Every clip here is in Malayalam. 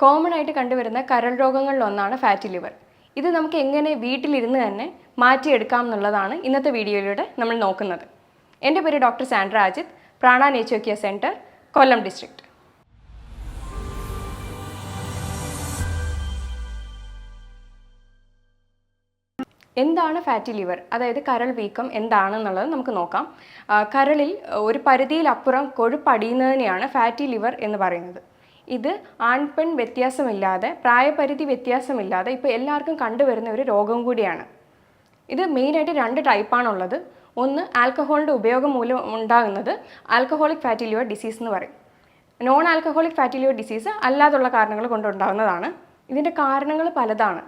കോമൺ ആയിട്ട് കണ്ടുവരുന്ന കരൾ രോഗങ്ങളിലൊന്നാണ് ഫാറ്റി ലിവർ. ഇത് നമുക്ക് എങ്ങനെ വീട്ടിലിരുന്ന് തന്നെ മാറ്റിയെടുക്കാം എന്നുള്ളതാണ് ഇന്നത്തെ വീഡിയോയിലൂടെ നമ്മൾ നോക്കുന്നത്. എൻ്റെ പേര് doctor Sandra Ajith, Prana nature care centre, Kollam district. എന്താണ് ഫാറ്റി ലിവർ, അതായത് കരൾ വീക്കം എന്താണെന്നുള്ളത് നമുക്ക് നോക്കാം. കരളിൽ ഒരു പരിധിയിലപ്പുറം കൊഴുപ്പടിയുന്നതിനെയാണ് ഫാറ്റി ലിവർ എന്ന് പറയുന്നത്. ഇത് ആൺപെൺ വ്യത്യാസമില്ലാതെ, പ്രായപരിധി വ്യത്യാസമില്ലാതെ ഇപ്പോൾ എല്ലാവർക്കും കണ്ടുവരുന്ന ഒരു രോഗം കൂടിയാണ്. ഇത് മെയിനായിട്ട് 2 ടൈപ്പാണുള്ളത്. ഒന്ന് ആൽക്കഹോളിൻ്റെ ഉപയോഗം മൂലം ഉണ്ടാകുന്നത് ആൽക്കഹോളിക് ഫാറ്റി ലിവർ ഡിസീസ് എന്ന് പറയും. Non alcoholic fatty liver disease അല്ലാതുള്ള കാരണങ്ങൾ കൊണ്ടുണ്ടാകുന്നതാണ്. ഇതിൻ്റെ കാരണങ്ങൾ പലതാണ്.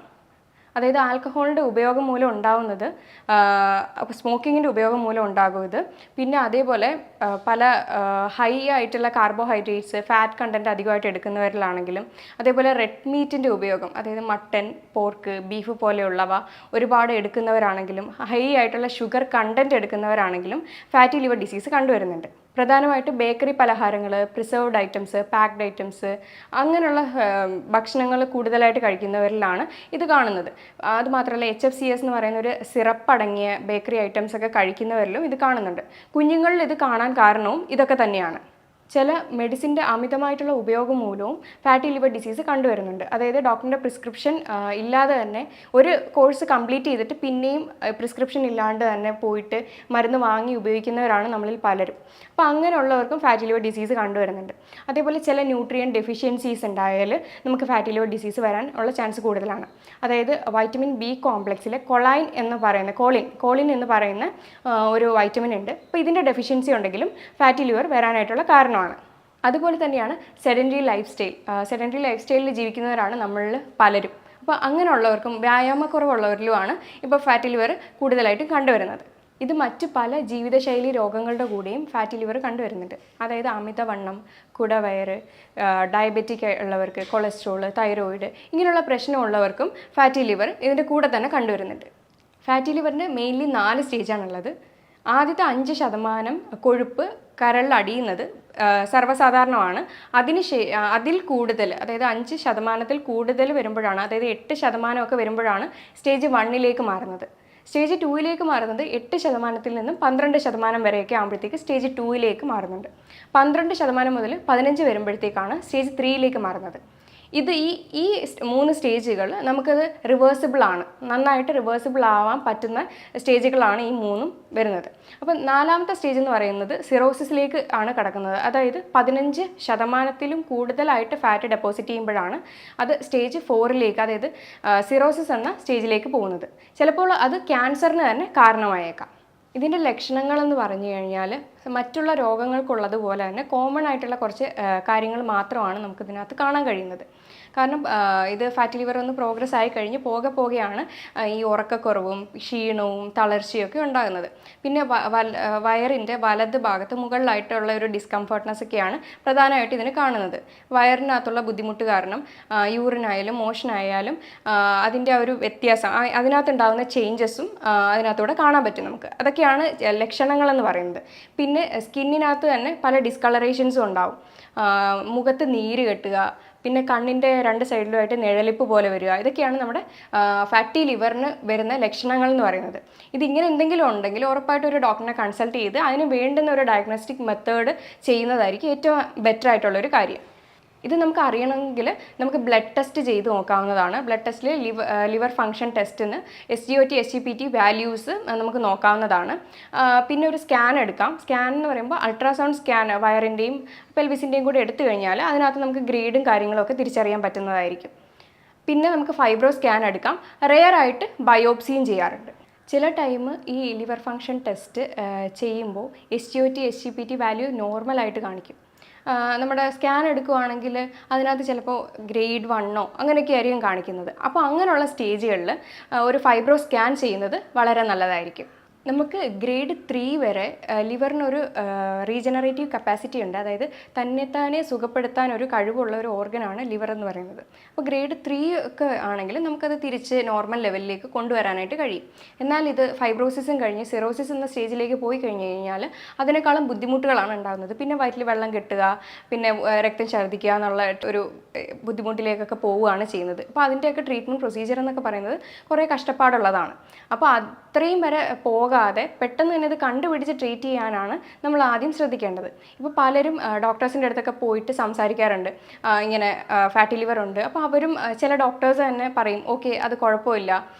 അതായത് ആൽക്കഹോളിൻ്റെ ഉപയോഗം മൂലം ഉണ്ടാകുന്നത്, സ്മോക്കിങ്ങിൻ്റെ ഉപയോഗം മൂലം ഉണ്ടാകുന്നത്, പിന്നെ അതേപോലെ പല ഹൈ ആയിട്ടുള്ള കാർബോഹൈഡ്രേറ്റ്സ്, ഫാറ്റ് കണ്ടൻറ്റ് അധികമായിട്ട് എടുക്കുന്നവരിലാണെങ്കിലും, അതേപോലെ റെഡ് മീറ്റിൻ്റെ ഉപയോഗം, അതായത് മട്ടൻ, പോർക്ക്, ബീഫ് പോലെയുള്ളവ ഒരുപാട് എടുക്കുന്നവരാണെങ്കിലും, ഹൈ ആയിട്ടുള്ള ഷുഗർ കണ്ടൻറ്റ് എടുക്കുന്നവരാണെങ്കിലും ഫാറ്റി ലിവർ ഡിസീസ് കണ്ടുവരുന്നുണ്ട്. പ്രധാനമായിട്ട് ബേക്കറി പലഹാരങ്ങൾ, പ്രിസർവ്ഡ് ഐറ്റംസ്, പാക്ഡ് ഐറ്റംസ്, അങ്ങനെയുള്ള ഭക്ഷണങ്ങൾ കൂടുതലായിട്ട് കഴിക്കുന്നവരിലാണ് ഇത് കാണുന്നത്. അതുമാത്രമല്ല HFCS എന്ന് പറയുന്ന ഒരു സിറപ്പ് അടങ്ങിയ ബേക്കറി ഐറ്റംസ് ഒക്കെ കഴിക്കുന്നവരിലും ഇത് കാണുന്നുണ്ട്. കുഞ്ഞുങ്ങളിൽ ഇത് കാണാൻ കാരണവും ഇതൊക്കെ തന്നെയാണ്. ചില മെഡിസിൻ്റെ അമിതമായിട്ടുള്ള ഉപയോഗം മൂലവും ഫാറ്റി ലിവർ ഡിസീസ് കണ്ടുവരുന്നുണ്ട്. അതായത് ഡോക്ടറിൻ്റെ പ്രിസ്ക്രിപ്ഷൻ ഇല്ലാതെ തന്നെ ഒരു കോഴ്സ് കംപ്ലീറ്റ് ചെയ്തിട്ട് പിന്നെയും പ്രിസ്ക്രിപ്ഷൻ ഇല്ലാണ്ട് തന്നെ പോയിട്ട് മരുന്ന് വാങ്ങി ഉപയോഗിക്കുന്നവരാണ് നമ്മളിൽ പലരും. അപ്പോൾ അങ്ങനെയുള്ളവർക്കും ഫാറ്റി ലിവർ ഡിസീസ് കണ്ടുവരുന്നുണ്ട്. അതേപോലെ ചില ന്യൂട്രിയൻ ഡെഫിഷ്യൻസീസ് ഉണ്ടായാൽ നമുക്ക് ഫാറ്റി ലിവർ ഡിസീസ് വരാൻ ഉള്ള ചാൻസ് കൂടുതലാണ്. അതായത് വൈറ്റമിൻ ബി കോംപ്ലക്സിലെ കോളിൻ എന്ന് പറയുന്ന ഒരു വൈറ്റമിൻ ഉണ്ട്. അപ്പോൾ ഇതിൻ്റെ ഡെഫിഷ്യൻസി ഉണ്ടെങ്കിലും ഫാറ്റി ലിവർ വരാനായിട്ടുള്ള കാരണമാണ്. അതുപോലെ തന്നെയാണ് സെഡൻറ്ററി ലൈഫ് സ്റ്റൈലിൽ ജീവിക്കുന്നവരാണ് നമ്മളിൽ പലരും. അപ്പോൾ അങ്ങനെയുള്ളവർക്കും വ്യായാമക്കുറവുള്ളവരിലുമാണ് ഇപ്പോൾ ഫാറ്റി ലിവർ കൂടുതലായിട്ടും കണ്ടുവരുന്നത്. ഇത് മറ്റ് പല ജീവിതശൈലി രോഗങ്ങളുടെ കൂടെയും ഫാറ്റി ലിവർ കണ്ടുവരുന്നുണ്ട്. അതായത് അമിതവണ്ണം, കുടവയറ്, ഡയബറ്റിക് ഉള്ളവർക്ക്, കൊളസ്ട്രോൾ, തൈറോയിഡ്, ഇങ്ങനെയുള്ള പ്രശ്നമുള്ളവർക്കും ഫാറ്റി ലിവർ ഇതിൻ്റെ കൂടെ തന്നെ കണ്ടുവരുന്നുണ്ട്. ഫാറ്റി ലിവറിൻ്റെ മെയിൻലി 4 സ്റ്റേജാണുള്ളത്. ആദ്യത്തെ 5% കൊഴുപ്പ് കരളിൽ അടിയുന്നത് സർവ്വസാധാരണമാണ്. അതിൽ കൂടുതൽ, അതായത് 5% കൂടുതൽ വരുമ്പോഴാണ്, അതായത് 8% വരുമ്പോഴാണ് സ്റ്റേജ് 1 മാറുന്നത്. സ്റ്റേജ് 2 മാറുന്നത് 8% നിന്നും 12% വരെയൊക്കെ ആകുമ്പോഴത്തേക്ക് സ്റ്റേജ് 2 മാറുന്നുണ്ട്. 12% മുതൽ 15 വരുമ്പോഴത്തേക്കാണ് സ്റ്റേജ് 3 മാറുന്നത്. ഇത് ഈ 3 സ്റ്റേജുകൾ നമുക്കത് റിവേഴ്സിബിളാണ്, നന്നായിട്ട് റിവേഴ്സിബിൾ ആവാൻ പറ്റുന്ന സ്റ്റേജുകളാണ് ഈ 3 വരുന്നത്. അപ്പം 4ാമത്തെ സ്റ്റേജ് എന്ന് പറയുന്നത് സിറോസിസിലേക്ക് ആണ് കടക്കുന്നത്. അതായത് 15% കൂടുതലായിട്ട് ഫാറ്റ് ഡെപ്പോസിറ്റ് ചെയ്യുമ്പോഴാണ് അത് സ്റ്റേജ് 4, അതായത് സിറോസിസ് എന്ന സ്റ്റേജിലേക്ക് പോകുന്നത്. ചിലപ്പോൾ അത് ക്യാൻസറിന് തന്നെ കാരണമായേക്കാം. ഇതിൻ്റെ ലക്ഷണങ്ങളെന്ന് പറഞ്ഞു കഴിഞ്ഞാൽ മറ്റുള്ള രോഗങ്ങൾക്കുള്ളതുപോലെ തന്നെ കോമൺ ആയിട്ടുള്ള കുറച്ച് കാര്യങ്ങൾ മാത്രമാണ് നമുക്കിതിനകത്ത് കാണാൻ കഴിയുന്നത്. കാരണം ഇത് ഫാറ്റി ലിവർ ഒന്ന് പ്രോഗ്രസ് ആയി കഴിഞ്ഞ് പോകെയാണ് ഈ ഉറക്കക്കുറവും ക്ഷീണവും തളർച്ചയൊക്കെ ഉണ്ടാകുന്നത്. പിന്നെ വയറിൻ്റെ വലത് ഭാഗത്ത് മുകളിലായിട്ടുള്ള ഒരു ഡിസ്കംഫർട്ട്നെസ് ഒക്കെയാണ് പ്രധാനമായിട്ട് ഇതിന് കാണുന്നത്. വയറിനകത്തുള്ള ബുദ്ധിമുട്ട് കാരണം യൂറിനായാലും മോഷനായാലും അതിൻ്റെ ഒരു വ്യത്യാസം, അതിനകത്തുണ്ടാകുന്ന ചേഞ്ചസും അതിനകത്തൂടെ കാണാൻ പറ്റും നമുക്ക്. അതൊക്കെയാണ് ലക്ഷണങ്ങളെന്ന് പറയുന്നത്. പിന്നെ സ്കിന്നിനകത്ത് തന്നെ പല ഡിസ്കളറേഷൻസും ഉണ്ടാവും. മുഖത്ത് നീര് കെട്ടുക, പിന്നെ കണ്ണിൻ്റെ 2 സൈഡിലുമായിട്ട് നിഴലിപ്പ് പോലെ വരിക, ഇതൊക്കെയാണ് നമ്മുടെ ഫാറ്റി ലിവറിന് വരുന്ന ലക്ഷണങ്ങൾ എന്ന് പറയുന്നത്. ഇതിങ്ങനെ എന്തെങ്കിലും ഉണ്ടെങ്കിൽ ഉറപ്പായിട്ട് ഒരു ഡോക്ടറിനെ കൺസൾട്ട് ചെയ്ത് അതിന് വേണ്ടുന്ന ഒരു ഡയഗ്നോസ്റ്റിക് മെത്തേഡ് ചെയ്യുന്നതായിരിക്കും ഏറ്റവും ബെറ്റർ ആയിട്ടുള്ളൊരു കാര്യം. ഇത് നമുക്ക് അറിയണമെങ്കിൽ നമുക്ക് ബ്ലഡ് ടെസ്റ്റ് ചെയ്ത് നോക്കാവുന്നതാണ്. ബ്ലഡ് ടെസ്റ്റിൽ ലിവർ ഫങ്ഷൻ ടെസ്റ്റിന് SGOT, SGPT വാല്യൂസ് നമുക്ക് നോക്കാവുന്നതാണ്. പിന്നെ ഒരു സ്കാൻ എടുക്കാം. സ്കാൻ എന്ന് പറയുമ്പോൾ അൾട്രാസൗണ്ട് സ്കാൻ വയറിൻ്റെയും പെൽവിസിൻ്റെയും കൂടി എടുത്തു കഴിഞ്ഞാൽ അതിനകത്ത് നമുക്ക് ഗ്രേഡും കാര്യങ്ങളൊക്കെ തിരിച്ചറിയാൻ പറ്റുന്നതായിരിക്കും. പിന്നെ നമുക്ക് ഫൈബ്രോ സ്കാൻ എടുക്കാം. റെയറായിട്ട് ബയോപ്സിയും ചെയ്യാറുണ്ട്. ചില ടൈം ഈ ലിവർ ഫങ്ഷൻ ടെസ്റ്റ് ചെയ്യുമ്പോൾ SGOT, SGPT വാല്യൂ നോർമലായിട്ട് കാണിക്കും. നമ്മുടെ സ്കാൻ എടുക്കുകയാണെങ്കിൽ അതിനകത്ത് ചിലപ്പോൾ ഗ്രേഡ് 1 അങ്ങനെയൊക്കെ ആയിരിക്കും കാണിക്കുന്നത്. അപ്പോൾ അങ്ങനെയുള്ള സ്റ്റേജുകളിൽ ഒരു ഫൈബ്രോ സ്കാൻ ചെയ്യുന്നത് വളരെ നല്ലതായിരിക്കും. നമുക്ക് ഗ്രേഡ് 3 വരെ ലിവറിനൊരു റീജനറേറ്റീവ് കപ്പാസിറ്റി ഉണ്ട്. അതായത് തന്നെത്താനെ സുഖപ്പെടുത്താൻ ഒരു കഴിവുള്ള ഒരു ഓർഗനാണ് ലിവർ എന്ന് പറയുന്നത്. അപ്പോൾ ഗ്രേഡ് 3 ഒക്കെ ആണെങ്കിൽ നമുക്കത് തിരിച്ച് നോർമൽ ലെവലിലേക്ക് കൊണ്ടുവരാനായിട്ട് കഴിയും. എന്നാൽ ഇത് ഫൈബ്രോസിസും കഴിഞ്ഞ് സിറോസിസ് എന്ന സ്റ്റേജിലേക്ക് പോയി കഴിഞ്ഞ് കഴിഞ്ഞാൽ അതിനേക്കാളും ബുദ്ധിമുട്ടുകളാണ് ഉണ്ടാകുന്നത്. പിന്നെ വയറ്റിൽ വെള്ളം കെട്ടുക, പിന്നെ രക്തം ഛർദ്ദിക്കുക എന്നുള്ള ഒരു ബുദ്ധിമുട്ടിലേക്കൊക്കെ പോവുകയാണ് ചെയ്യുന്നത്. അപ്പോൾ അതിൻ്റെയൊക്കെ ട്രീറ്റ്മെൻറ്റ് പ്രൊസീജിയർ എന്നൊക്കെ പറയുന്നത് കുറേ കഷ്ടപ്പാടുള്ളതാണ്. അപ്പോൾ അത്രയും വരെ പോകാതെ പെട്ടെന്ന് തന്നെ ഇത് കണ്ടുപിടിച്ച് ട്രീറ്റ് ചെയ്യാനാണ് നമ്മൾ ആദ്യം ശ്രദ്ധിക്കേണ്ടത്. ഇപ്പോൾ പലരും ഡോക്ടേഴ്സിൻ്റെ അടുത്തൊക്കെ പോയിട്ട് സംസാരിക്കാറുണ്ട്, ഇങ്ങനെ ഫാറ്റി ലിവർ ഉണ്ട്. അപ്പോൾ അവരും ചില ഡോക്ടേഴ്സ് തന്നെ പറയും ഓക്കെ അത് കുഴപ്പമില്ല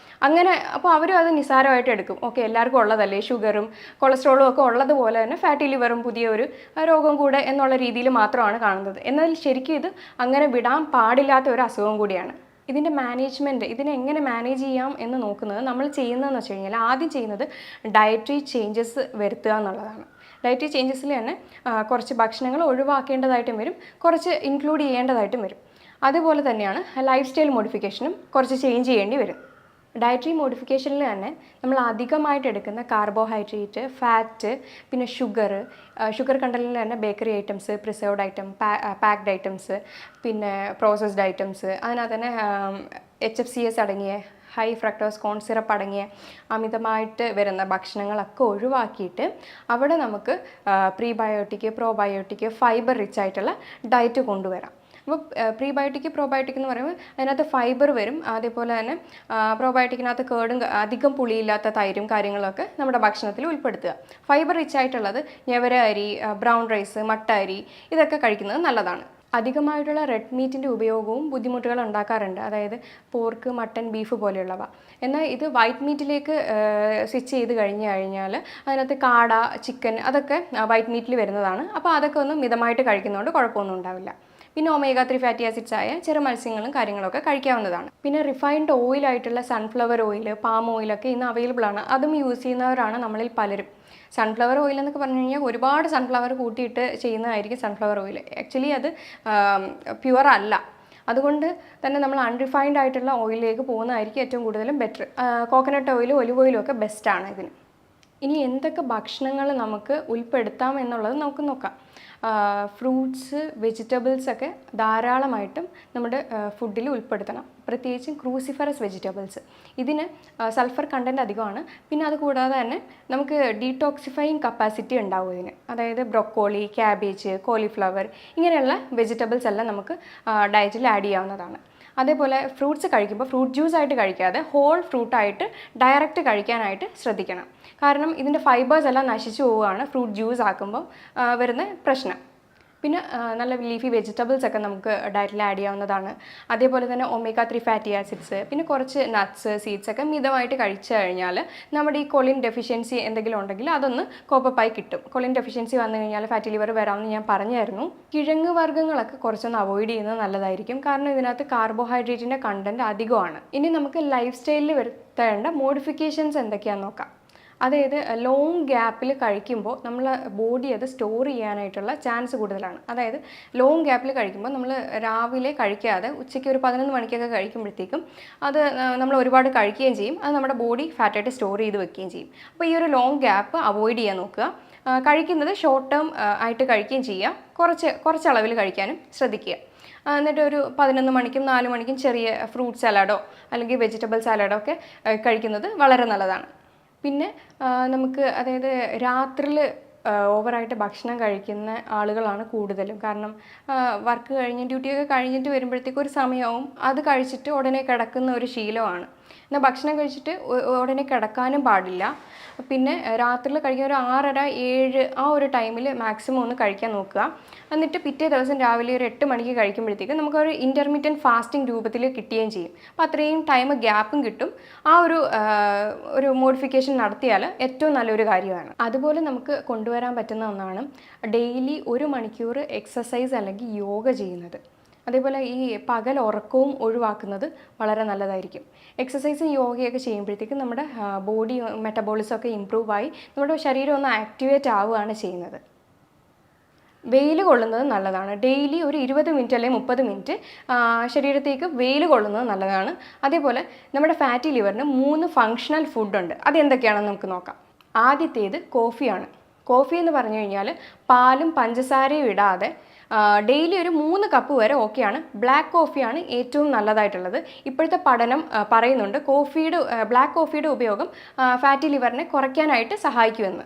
അങ്ങനെ. അപ്പോൾ അവരും അത് നിസ്സാരമായിട്ട് എടുക്കും. ഓക്കെ എല്ലാവർക്കും ഉള്ളതല്ലേ, ഷുഗറും കൊളസ്ട്രോളും ഒക്കെ ഉള്ളതുപോലെ തന്നെ ഫാറ്റി ലിവറും പുതിയൊരു രോഗം കൂടെ എന്നുള്ള രീതിയിൽ മാത്രമാണ് കാണുന്നത്. എന്നാൽ ശരിക്കും ഇത് അങ്ങനെ വിടാൻ പാടില്ലാത്ത ഒരു അസുഖം കൂടിയാണ്. ഇതിൻ്റെ മാനേജ്മെൻറ്റ്, ഇതിനെ എങ്ങനെ മാനേജ് ചെയ്യാം എന്ന് നോക്കുന്നത് നമ്മൾ ചെയ്യുന്നതെന്ന് വെച്ച് കഴിഞ്ഞാൽ ആദ്യം ചെയ്യുന്നത് ഡയറ്ററി ചേഞ്ചസ് വരുത്തുക എന്നുള്ളതാണ്. ഡയറ്ററി ചേഞ്ചസിൽ തന്നെ കുറച്ച് ഭക്ഷണങ്ങൾ ഒഴിവാക്കേണ്ടതായിട്ടും വരും, കുറച്ച് ഇൻക്ലൂഡ് ചെയ്യേണ്ടതായിട്ടും വരും. അതുപോലെ തന്നെയാണ് ലൈഫ് സ്റ്റൈൽ മോഡിഫിക്കേഷനും കുറച്ച് ചേഞ്ച് ചെയ്യേണ്ടി വരും. ഡയറ്ററി മോഡിഫിക്കേഷനിൽ തന്നെ നമ്മൾ അധികമായിട്ട് എടുക്കുന്ന കാർബോഹൈഡ്രേറ്റ്, ഫാറ്റ്, പിന്നെ ഷുഗർ കണ്ടന്റിൽ തന്നെ bakery items, preserved item, packed items, പിന്നെ പ്രോസസ്ഡ് ഐറ്റംസ്, അതിനകത്ത് തന്നെ HFCS അടങ്ങിയ ഹൈ ഫ്രക്ടോസ് കോൺ സിറപ്പ് അടങ്ങിയ അമിതമായിട്ട് വരുന്ന ഭക്ഷണങ്ങളൊക്കെ ഒഴിവാക്കിയിട്ട് അവിടെ നമുക്ക് പ്രീബയോട്ടിക്, പ്രോബയോട്ടിക്, ഫൈബർ റിച്ച് ആയിട്ടുള്ള ഡയറ്റ് കൊണ്ടുവരാം. അപ്പോൾ പ്രീബയോട്ടിക്, പ്രോബയോട്ടിക് എന്ന് പറയുമ്പോൾ അതിനകത്ത് ഫൈബർ വരും. അതേപോലെ തന്നെ പ്രോബയോട്ടിക്കിനകത്ത് കേടും അധികം പുളിയില്ലാത്ത തൈരും കാര്യങ്ങളൊക്കെ നമ്മുടെ ഭക്ഷണത്തിൽ ഉൾപ്പെടുത്തുക. ഫൈബർ റിച്ച് ആയിട്ടുള്ളത് ഞവര അരി, ബ്രൗൺ റൈസ്, മട്ട അരി ഇതൊക്കെ കഴിക്കുന്നത് നല്ലതാണ്. അധികമായിട്ടുള്ള റെഡ് മീറ്റിൻ്റെ ഉപയോഗവും ബുദ്ധിമുട്ടുകൾ ഉണ്ടാക്കാറുണ്ട്, അതായത് പോർക്ക്, മട്ടൻ, ബീഫ് പോലെയുള്ളവ. എന്നാൽ ഇത് വൈറ്റ് മീറ്റിലേക്ക് സ്വിച്ച് ചെയ്ത് കഴിഞ്ഞാൽ അതിനകത്ത് കാട, ചിക്കൻ അതൊക്കെ വൈറ്റ് മീറ്റിൽ വരുന്നതാണ്. അപ്പോൾ അതൊക്കെ ഒന്ന് മിതമായിട്ട് കഴിക്കുന്നതുകൊണ്ട് കുഴപ്പമൊന്നും ഉണ്ടാവില്ല. പിന്നെ ഒമേഗ 3 ഫാറ്റി ആസിഡ്സ് ആയ ചെറു മത്സ്യങ്ങളും കാര്യങ്ങളൊക്കെ കഴിക്കാവുന്നതാണ്. പിന്നെ റിഫൈൻഡ് ഓയിലായിട്ടുള്ള സൺഫ്ലവർ ഓയിൽ, പാം ഓയിലൊക്കെ ഇന്ന് അവൈലബിൾ ആണ്. അതും യൂസ് ചെയ്യുന്നവരാണ് നമ്മളിൽ പലരും. സൺഫ്ലവർ ഓയിൽ എന്നൊക്കെ പറഞ്ഞു കഴിഞ്ഞാൽ ഒരുപാട് സൺഫ്ലവർ കൂട്ടിയിട്ട് ചെയ്യുന്നതായിരിക്കും സൺഫ്ലവർ ഓയിൽ. ആക്ച്വലി അത് പ്യുവർ അല്ല. അതുകൊണ്ട് തന്നെ നമ്മൾ അൺറിഫൈൻഡ് ആയിട്ടുള്ള ഓയിലിലേക്ക് പോകുന്നതായിരിക്കും ഏറ്റവും കൂടുതലും ബെറ്റർ. കോക്കനട്ട് ഓയിലും ഒലിവ് ഓയിലും ഒക്കെ ബെസ്റ്റാണ് ഇതിന്. ഇനി എന്തൊക്കെ ഭക്ഷണങ്ങൾ നമുക്ക് ഉൾപ്പെടുത്താം എന്നുള്ളത് നമുക്ക് നോക്കാം. ഫ്രൂട്ട്സ്, വെജിറ്റബിൾസ് ഒക്കെ ധാരാളമായിട്ടും നമ്മുടെ ഫുഡിൽ ഉൾപ്പെടുത്തണം. പ്രത്യേകിച്ചും ക്രൂസിഫറസ് വെജിറ്റബിൾസ്. ഇതിന് സൾഫർ കണ്ടൻറ്റ് അധികമാണ്. പിന്നെ അത് കൂടാതെ തന്നെ നമുക്ക് ഡീടോക്സിഫൈങ് കപ്പാസിറ്റി ഉണ്ടാവും ഇതിന്. അതായത് ബ്രൊക്കോളി, ക്യാബേജ്, കോളിഫ്ലവർ ഇങ്ങനെയുള്ള വെജിറ്റബിൾസ് എല്ലാം നമുക്ക് ഡയറ്റിൽ ആഡ് ചെയ്യാവുന്നതാണ്. അതേപോലെ ഫ്രൂട്ട്സ് കഴിക്കുമ്പോൾ ഫ്രൂട്ട് ജ്യൂസ് ആയിട്ട് കഴിക്കാതെ ഹോൾ ഫ്രൂട്ടായിട്ട് ഡയറക്റ്റ് കഴിക്കാനായിട്ട് ശ്രദ്ധിക്കണം. കാരണം ഇതിൻ്റെ ഫൈബേഴ്സ് എല്ലാം നശിച്ചു പോവുകയാണ് ഫ്രൂട്ട് ജ്യൂസ് ആക്കുമ്പോൾ വരുന്ന പ്രശ്നം. പിന്നെ നല്ല ലീഫി വെജിറ്റബിൾസ് ഒക്കെ നമുക്ക് ഡയറ്റിൽ ആഡ് ചെയ്യാവുന്നതാണ്. അതേപോലെ തന്നെ ഒമേഗ 3 ഫാറ്റി ആസിഡ്സ്, പിന്നെ കുറച്ച് നട്ട്സ്, സീഡ്സ് ഒക്കെ മിതമായിട്ട് കഴിച്ചു കഴിഞ്ഞാൽ നമ്മുടെ ഈ കൊളിൻ ഡെഫിഷ്യൻസി എന്തെങ്കിലും ഉണ്ടെങ്കിൽ അതൊന്ന് കോപ്പപ്പായി കിട്ടും. കൊളിൻ ഡെഫിഷ്യൻസി വന്നു കഴിഞ്ഞാൽ ഫാറ്റി ലിവർ വരാമെന്ന് ഞാൻ പറഞ്ഞായിരുന്നു. കിഴങ്ങ് വർഗ്ഗങ്ങളൊക്കെ കുറച്ചൊന്ന് അവോയ്ഡ് ചെയ്യുന്നത് നല്ലതായിരിക്കും. കാരണം ഇതിനകത്ത് കാർബോഹൈഡ്രേറ്റിൻ്റെ കണ്ടൻറ്റ് അധികമാണ്. ഇനി നമുക്ക് ലൈഫ് സ്റ്റൈലിൽ വരുത്തേണ്ട മോഡിഫിക്കേഷൻസ് എന്തൊക്കെയാണെന്ന് നോക്കാം. അതായത് ലോങ് ഗ്യാപ്പിൽ കഴിക്കുമ്പോൾ നമ്മൾ ബോഡി അത് സ്റ്റോർ ചെയ്യാനായിട്ടുള്ള ചാൻസ് കൂടുതലാണ്. അതായത് ലോങ് ഗ്യാപ്പിൽ കഴിക്കുമ്പോൾ നമ്മൾ രാവിലെ കഴിക്കാതെ ഉച്ചയ്ക്ക് ഒരു 11 മണിക്കൊക്കെ കഴിക്കുമ്പോഴത്തേക്കും അത് നമ്മൾ ഒരുപാട് കഴിക്കുകയും ചെയ്യും. അത് നമ്മുടെ ബോഡി ഫാറ്റായിട്ട് സ്റ്റോർ ചെയ്ത് വെക്കുകയും ചെയ്യും. അപ്പോൾ ഈ ഒരു ലോങ് ഗ്യാപ്പ് അവോയ്ഡ് ചെയ്യാൻ നോക്കുക. കഴിക്കുന്നത് ഷോർട്ട് ടേം ആയിട്ട് കഴിക്കുകയും ചെയ്യുക. കുറച്ച് അളവിൽ കഴിക്കാനും ശ്രദ്ധിക്കുക. എന്നിട്ട് ഒരു 11 മണിക്കും 4 മണിക്കും ചെറിയ ഫ്രൂട്ട് സാലഡോ അല്ലെങ്കിൽ വെജിറ്റബിൾ സാലഡോ ഒക്കെ കഴിക്കുന്നത് വളരെ നല്ലതാണ്. പിന്നെ നമുക്ക് അതായത് രാത്രിയിൽ ഓവറായിട്ട് ഭക്ഷണം കഴിക്കുന്ന ആളുകളാണ് കൂടുതലും. കാരണം വർക്ക് കഴിഞ്ഞ് ഡ്യൂട്ടിയൊക്കെ കഴിഞ്ഞിട്ട് വരുമ്പോഴത്തേക്കും ഒരു സമയവും അത് കഴിച്ചിട്ട് ഉടനെ കിടക്കുന്ന ഒരു ശീലമാണ്. എന്നാൽ ഭക്ഷണം കഴിച്ചിട്ട് ഉടനെ കിടക്കാനും പാടില്ല. പിന്നെ രാത്രിയിൽ കഴിക്കുന്ന ഒരു 6:30, 7 ആ ഒരു ടൈമിൽ മാക്സിമം ഒന്ന് കഴിക്കാൻ നോക്കുക. എന്നിട്ട് പിറ്റേ ദിവസം രാവിലെ ഒരു 8 മണിക്ക് കഴിക്കുമ്പോഴത്തേക്കും നമുക്കൊരു ഇൻ്റർമീഡിയൻറ്റ് ഫാസ്റ്റിംഗ് രൂപത്തിൽ കിട്ടുകയും ചെയ്യും. അപ്പോൾ അത്രയും ടൈം ഗ്യാപ്പും കിട്ടും. ആ ഒരു മോഡിഫിക്കേഷൻ നടത്തിയാൽ ഏറ്റവും നല്ലൊരു കാര്യമാണ്. അതുപോലെ നമുക്ക് കൊണ്ടുവരാൻ പറ്റുന്ന ഒന്നാണ് ഡെയിലി 1 മണിക്കൂർ എക്സസൈസ് അല്ലെങ്കിൽ യോഗ ചെയ്യുന്നത്. അതേപോലെ ഈ പകൽ ഉറക്കവും ഒഴിവാക്കുന്നത് വളരെ നല്ലതായിരിക്കും. എക്സസൈസും യോഗയൊക്കെ ചെയ്യുമ്പോഴത്തേക്കും നമ്മുടെ ബോഡി മെറ്റബോളിസം ഒക്കെ ഇമ്പ്രൂവ് ആയി നമ്മുടെ ശരീരം ഒന്ന് ആക്ടിവേറ്റ് ആവുകയാണ് ചെയ്യുന്നത്. വെയിൽ കൊള്ളുന്നത് നല്ലതാണ്. ഡെയിലി ഒരു 20 മിനിറ്റ് അല്ലെങ്കിൽ 30 മിനിറ്റ് ശരീരത്തേക്ക് വെയിൽ കൊള്ളുന്നത് നല്ലതാണ്. അതേപോലെ നമ്മുടെ ഫാറ്റി ലിവറിന് 3 ഫങ്ഷണൽ ഫുഡുണ്ട്. അതെന്തൊക്കെയാണെന്ന് നമുക്ക് നോക്കാം. ആദ്യത്തേത് കോഫിയാണ്. കോഫി എന്ന് പറഞ്ഞു കഴിഞ്ഞാൽ പാലും പഞ്ചസാരയും ഇടാതെ ഡെയിലി ഒരു 3 കപ്പ് വരെ ഓക്കെയാണ്. ബ്ലാക്ക് കോഫിയാണ് ഏറ്റവും നല്ലതായിട്ടുള്ളത്. ഇപ്പോഴത്തെ പഠനം പറയുന്നുണ്ട് ബ്ലാക്ക് കോഫിയുടെ ഉപയോഗം ഫാറ്റി ലിവറിനെ കുറയ്ക്കാനായിട്ട് സഹായിക്കുമെന്ന്.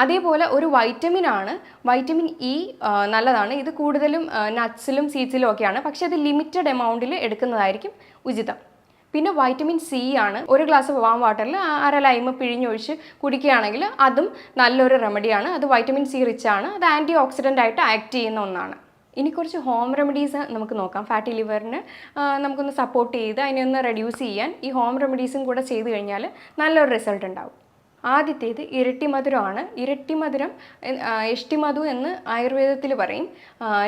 അതേപോലെ ഒരു വൈറ്റമിനാണ് വൈറ്റമിൻ ഇ. നല്ലതാണ്. ഇത് കൂടുതലും നട്ട്സിലും സീഡ്സിലും ഒക്കെയാണ്, പക്ഷേ അത് ലിമിറ്റഡ് എമൗണ്ടിൽ എടുക്കുന്നതായിരിക്കും ഉചിതം. പിന്നെ വൈറ്റമിൻ സി ആണ്. ഒരു ഗ്ലാസ് വാം വാട്ടറിൽ 1/2 ലൈമ് പിഴിഞ്ഞൊഴിച്ച് കുടിക്കുകയാണെങ്കിൽ അതും നല്ലൊരു റെമഡിയാണ്. അത് വൈറ്റമിൻ സി റിച്ച് ആണ്. അത് ആൻറ്റി ഓക്സിഡൻ്റ് ആയിട്ട് ആക്ട് ചെയ്യുന്ന ഒന്നാണ്. ഇനി കുറച്ച് ഹോം റെമഡീസ് നമുക്ക് നോക്കാം. ഫാറ്റി ലിവറിന് നമുക്കൊന്ന് സപ്പോർട്ട് ചെയ്ത് അതിനെ ഒന്ന് റെഡ്യൂസ് ചെയ്യാൻ ഈ ഹോം റെമഡീസും കൂടെ ചെയ്ത് കഴിഞ്ഞാൽ നല്ലൊരു റിസൾട്ട് ഉണ്ടാവും. ആദ്യത്തേത് ഇരട്ടിമധുരമാണ്. ഇരട്ടിമധുരം എഷ്ടിമധു എന്ന് ആയുർവേദത്തിൽ പറയും.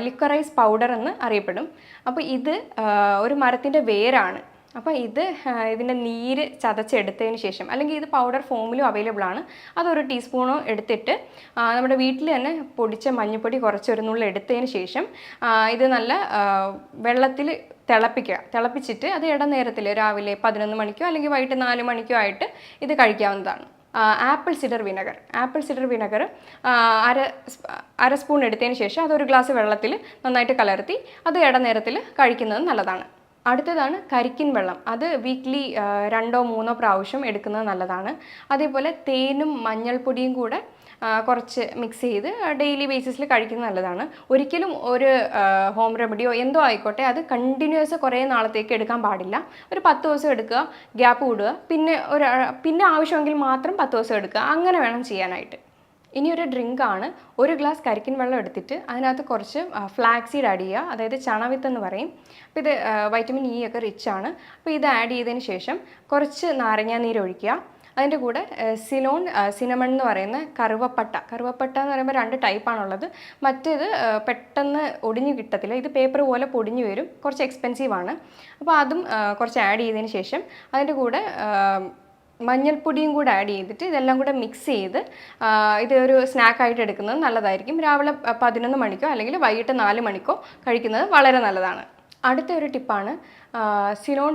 ലിക്വറൈസ് പൗഡർ എന്ന് അറിയപ്പെടും. അപ്പോൾ ഇത് ഒരു മരത്തിൻ്റെ വേരാണ്. അപ്പോൾ ഇതിൻ്റെ നീര് ചതച്ചെടുത്തതിന് ശേഷം, അല്ലെങ്കിൽ ഇത് പൗഡർ ഫോമിലും അവൈലബിൾ ആണ്, അതൊരു ടീസ്പൂണോ എടുത്തിട്ട് നമ്മുടെ വീട്ടിൽ തന്നെ പൊടിച്ച മഞ്ഞൾപ്പൊടി കുറച്ചൊരു നുള്ളിൽ എടുത്തതിന് ശേഷം ഇത് നല്ല വെള്ളത്തിൽ തിളപ്പിച്ചിട്ട് അത് ഇടനേരത്തിൽ രാവിലെ 11 മണിക്കോ അല്ലെങ്കിൽ വൈകിട്ട് 4 മണിക്കോ ആയിട്ട് ഇത് കഴിക്കാവുന്നതാണ്. ആപ്പിൾ സിഡർ വിനെഗർ അര സ്പൂൺ എടുത്തതിന് ശേഷം അതൊരു ഗ്ലാസ് വെള്ളത്തിൽ നന്നായിട്ട് കലർത്തി അത് ഇടനേരത്തിൽ കഴിക്കുന്നത് നല്ലതാണ്. അടുത്തതാണ് കരിക്കിൻ വെള്ളം. അത് വീക്ക്ലി 2-3 പ്രാവശ്യം എടുക്കുന്നത് നല്ലതാണ്. അതേപോലെ തേനും മഞ്ഞൾപ്പൊടിയും കൂടെ കുറച്ച് മിക്സ് ചെയ്ത് ഡെയിലി ബേസിസിൽ കഴിക്കുന്നത് നല്ലതാണ്. ഒരിക്കലും ഒരു ഹോം റെമഡിയോ എന്തോ ആയിക്കോട്ടെ അത് കണ്ടിന്യൂസ് കുറേ നാളത്തേക്ക് എടുക്കാൻ പാടില്ല. ഒരു 10 ദിവസം എടുക്കുക, ഗ്യാപ്പ് വിടുക, പിന്നെ ആവശ്യമെങ്കിൽ മാത്രം 10 ദിവസം എടുക്കുക. അങ്ങനെ വേണം ചെയ്യാനായിട്ട്. ഇനി ഒരു ഡ്രിങ്കാണ്. 1 ഗ്ലാസ് കരിക്കിൻ വെള്ളം എടുത്തിട്ട് അതിനകത്ത് കുറച്ച് ഫ്ലാക്സീഡ് ആഡ് ചെയ്യുക, അതായത് ചണവിത്ത് എന്ന് പറയും. അപ്പോൾ ഇത് വൈറ്റമിൻ ഇ ഒക്കെ റിച്ച് ആണ്. അപ്പോൾ ഇത് ആഡ് ചെയ്തതിന് ശേഷം കുറച്ച് നാരങ്ങാനീര് ഒഴിക്കുക. അതിൻ്റെ കൂടെ സിനമൺ എന്ന് പറയുന്ന കറുവപ്പട്ട എന്ന് പറയുമ്പോൾ 2 ടൈപ്പാണുള്ളത്. മറ്റേത് പെട്ടെന്ന് ഒടിഞ്ഞു കിട്ടത്തില്ല, ഇത് പേപ്പർ പോലെ പൊടിഞ്ഞു വരും, കുറച്ച് എക്സ്പെൻസീവാണ്. അപ്പോൾ അതും കുറച്ച് ആഡ് ചെയ്തതിന് ശേഷം അതിൻ്റെ കൂടെ മഞ്ഞൾപ്പൊടിയും കൂടെ ആഡ് ചെയ്തിട്ട് ഇതെല്ലാം കൂടെ മിക്സ് ചെയ്ത് ഇതൊരു സ്നാക്കായിട്ട് എടുക്കുന്നത് നല്ലതായിരിക്കും. രാവിലെ 11 മണിക്കോ അല്ലെങ്കിൽ വൈകിട്ട് 4 മണിക്കോ കഴിക്കുന്നത് വളരെ നല്ലതാണ്. അടുത്ത ഒരു ടിപ്പാണ്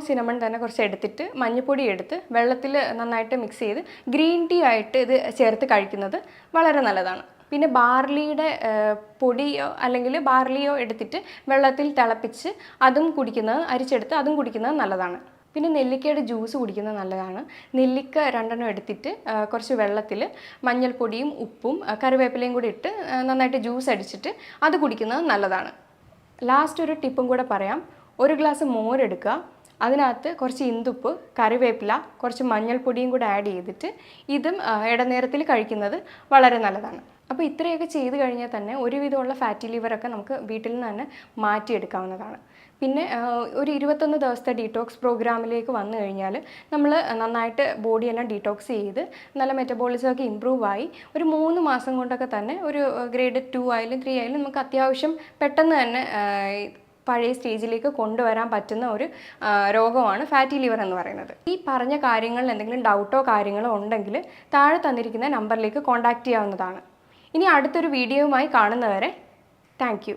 സിനമൺ തന്നെ കുറച്ച് എടുത്തിട്ട് മഞ്ഞൾപ്പൊടി എടുത്ത് വെള്ളത്തിൽ നന്നായിട്ട് മിക്സ് ചെയ്ത് ഗ്രീൻ ടീ ആയിട്ട് ഇത് ചേർത്ത് കഴിക്കുന്നത് വളരെ നല്ലതാണ്. പിന്നെ ബാർലിയുടെ പൊടിയോ അല്ലെങ്കിൽ ബാർലിയോ എടുത്തിട്ട് വെള്ളത്തിൽ തിളപ്പിച്ച് അരിച്ചെടുത്ത് അതും കുടിക്കുന്നത് നല്ലതാണ്. പിന്നെ നെല്ലിക്കയുടെ ജ്യൂസ് കുടിക്കുന്നത് നല്ലതാണ്. നെല്ലിക്ക 2 എടുത്തിട്ട് കുറച്ച് വെള്ളത്തിൽ മഞ്ഞൾപ്പൊടിയും ഉപ്പും കറിവേപ്പിലയും കൂടി ഇട്ട് നന്നായിട്ട് ജ്യൂസ് അടിച്ചിട്ട് അത് കുടിക്കുന്നത് നല്ലതാണ്. ലാസ്റ്റ് ഒരു ടിപ്പും കൂടെ പറയാം. 1 ഗ്ലാസ് മോരെടുക്കുക, അതിനകത്ത് കുറച്ച് ഇന്ദുപ്പ്, കറിവേപ്പില, കുറച്ച് മഞ്ഞൾപ്പൊടിയും കൂടെ ആഡ് ചെയ്തിട്ട് ഇതും ഇടനേരത്തിൽ കഴിക്കുന്നത് വളരെ നല്ലതാണ്. അപ്പോൾ ഇത്രയൊക്കെ ചെയ്ത് കഴിഞ്ഞാൽ തന്നെ ഒരുവിധമുള്ള ഫാറ്റി ലിവറൊക്കെ നമുക്ക് വീട്ടിൽ നിന്ന് തന്നെ മാറ്റിയെടുക്കാവുന്നതാണ്. പിന്നെ ഒരു 21 ദിവസത്തെ ഡീറ്റോക്സ് പ്രോഗ്രാമിലേക്ക് വന്നു കഴിഞ്ഞാൽ നമ്മൾ നന്നായിട്ട് ബോഡിയെല്ലാം ഡീറ്റോക്സ് ചെയ്ത് നല്ല മെറ്റബോളിസമൊക്കെ ഇമ്പ്രൂവ് ആയി ഒരു 3 മാസം കൊണ്ടൊക്കെ തന്നെ ഒരു ഗ്രേഡ് 2 ആയാലും 3 ആയാലും നമുക്ക് അത്യാവശ്യം പെട്ടെന്ന് തന്നെ പഴയ സ്റ്റേജിലേക്ക് കൊണ്ടുവരാൻ പറ്റുന്ന ഒരു രോഗമാണ് ഫാറ്റി ലിവർ എന്ന് പറയുന്നത്. ഈ പറഞ്ഞ കാര്യങ്ങളിൽ എന്തെങ്കിലും ഡൗട്ടോ കാര്യങ്ങളോ ഉണ്ടെങ്കിൽ താഴെ തന്നിരിക്കുന്ന നമ്പറിലേക്ക് കോൺടാക്റ്റ് ചെയ്യാവുന്നതാണ്. ഇനി അടുത്തൊരു വീഡിയോയുമായി കാണുന്നവരെ താങ്ക് യു.